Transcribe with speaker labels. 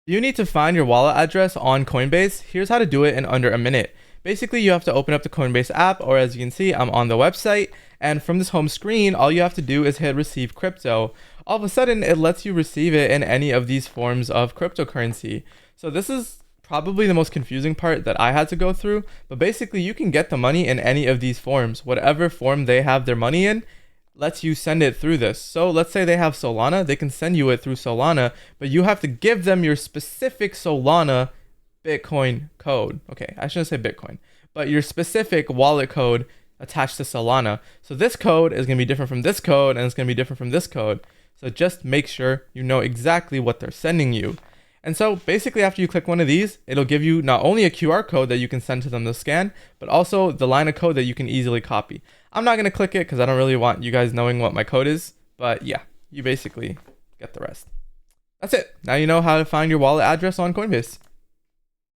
Speaker 1: You need to find your wallet address on Coinbase. Here's how to do it in under a minute. Basically, you have to open up the Coinbase app, or as you can see, I'm on the website. And from this home screen, all you have to do is hit receive crypto. All of a sudden, it lets you receive it in any of these forms of cryptocurrency. So this is probably the most confusing part that I had to go through. But basically, you can get the money in any of these forms. Whatever form they have their money in, lets you send it through this. So let's say they have Solana, they can send you it through Solana, but you have to give them your specific Solana Bitcoin code. Okay, I shouldn't say Bitcoin, but your specific wallet code attached to Solana. So this code is going to be different from this code, and it's going to be different from this code. So just make sure you know exactly what they're sending you. And so basically after you click one of these, it'll give you not only a QR code that you can send to them to scan, but also the line of code that you can easily copy. I'm not going to click it because I don't really want you guys knowing what my code is, but yeah, you basically get the rest. That's it. Now you know how to find your wallet address on Coinbase.